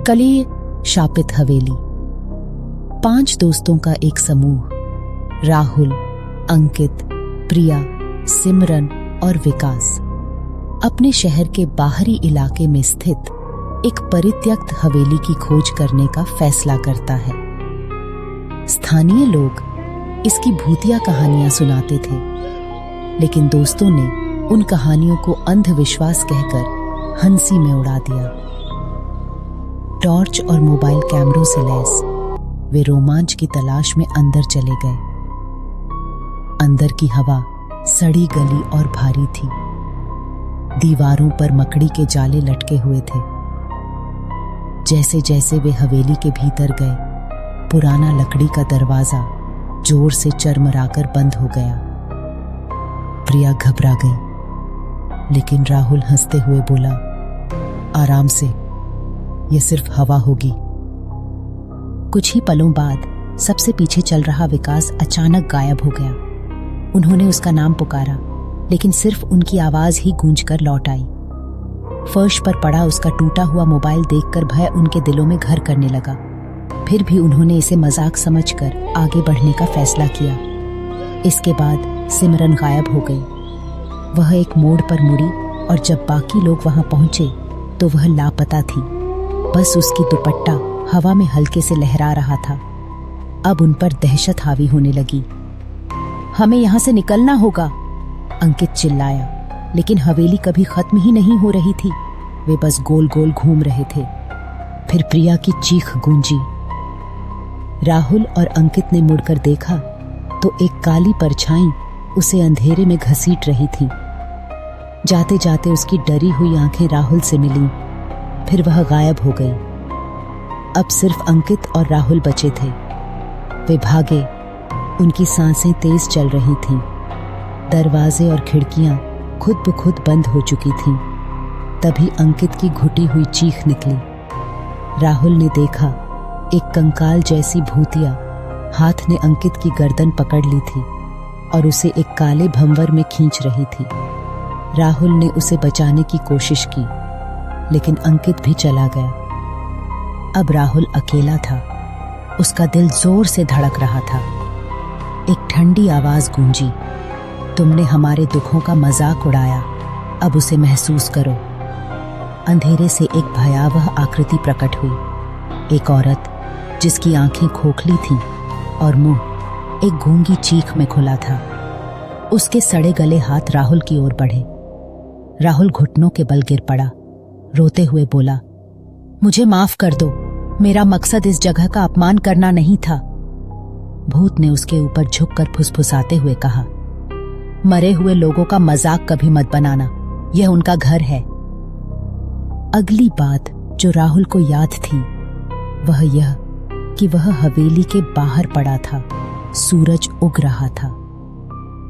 कली शापित हवेली। 5 दोस्तों का एक समूह, राहुल, अंकित, प्रिया, सिमरन और विकास, अपने शहर के बाहरी इलाके में स्थित एक परित्यक्त हवेली की खोज करने का फैसला करता है। स्थानीय लोग इसकी भूतिया कहानियां सुनाते थे, लेकिन दोस्तों ने उन कहानियों को अंधविश्वास कहकर हंसी में उड़ा दिया। टॉर्च और मोबाइल कैमरों से लैस वे रोमांच की तलाश में अंदर चले गए। अंदर की हवा सड़ी गली और भारी थी। दीवारों पर मकड़ी के जाले लटके हुए थे। जैसे जैसे वे हवेली के भीतर गए, पुराना लकड़ी का दरवाजा जोर से चरमराकर बंद हो गया। प्रिया घबरा गई, लेकिन राहुल हंसते हुए बोला, आराम से, यह सिर्फ हवा होगी। कुछ ही पलों बाद सबसे पीछे चल रहा विकास अचानक गायब हो गया। उन्होंने उसका नाम पुकारा, लेकिन सिर्फ उनकी आवाज ही गूंजकर लौट आई। फर्श पर पड़ा उसका टूटा हुआ मोबाइल देखकर भय उनके दिलों में घर करने लगा। फिर भी उन्होंने इसे मजाक समझकर आगे बढ़ने का फैसला किया। इसके बाद सिमरन गायब हो गई। वह एक मोड़ पर मुड़ी और जब बाकी लोग वहां पहुंचे तो वह लापता थी। बस उसकी दुपट्टा हवा में हल्के से लहरा रहा था। अब उन पर दहशत हावी होने लगी। हमें यहां से निकलना होगा, अंकित चिल्लाया, लेकिन हवेली कभी खत्म ही नहीं हो रही थी। वे बस गोल गोल घूम रहे थे। फिर प्रिया की चीख गूंजी। राहुल और अंकित ने मुड़कर देखा तो एक काली परछाई उसे अंधेरे में घसीट रही थी। जाते जाते उसकी डरी हुई आंखें राहुल से मिलीं, फिर वह गायब हो गई। अब सिर्फ अंकित और राहुल बचे थे। वे भागे, उनकी सांसें तेज चल रही थीं। दरवाजे और खिड़कियां खुद ब खुद बंद हो चुकी थीं। तभी अंकित की घुटी हुई चीख निकली। राहुल ने देखा, एक कंकाल जैसी भूतिया हाथ ने अंकित की गर्दन पकड़ ली थी और उसे एक काले भंवर में खींच रही थी। राहुल ने उसे बचाने की कोशिश की, लेकिन अंकित भी चला गया। अब राहुल अकेला था। उसका दिल जोर से धड़क रहा था। एक ठंडी आवाज गूंजी, तुमने हमारे दुखों का मजाक उड़ाया, अब उसे महसूस करो। अंधेरे से एक भयावह आकृति प्रकट हुई। एक औरत जिसकी आंखें खोखली थीं और मुंह एक गूंगी चीख में खुला था। उसके सड़े गले हाथ राहुल की ओर बढ़े। राहुल घुटनों के बल गिर पड़ा। रोते हुए बोला, मुझे माफ कर दो, मेरा मकसद इस जगह का अपमान करना नहीं था। भूत ने उसके ऊपर झुककर फुसफुसाते हुए कहा, मरे हुए लोगों का मजाक कभी मत बनाना, यह उनका घर है। अगली बात जो राहुल को याद थी वह यह कि वह हवेली के बाहर पड़ा था। सूरज उग रहा था।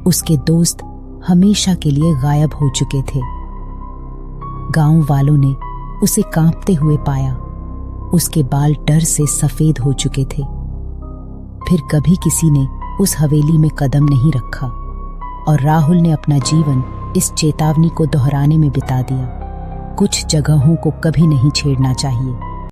उसके दोस्त हमेशा के लिए गायब हो चुके थे। गांव वालों ने उसे कांपते हुए पाया। उसके बाल डर से सफेद हो चुके थे। फिर कभी किसी ने उस हवेली में कदम नहीं रखा और राहुल ने अपना जीवन इस चेतावनी को दोहराने में बिता दिया, कुछ जगहों को कभी नहीं छेड़ना चाहिए।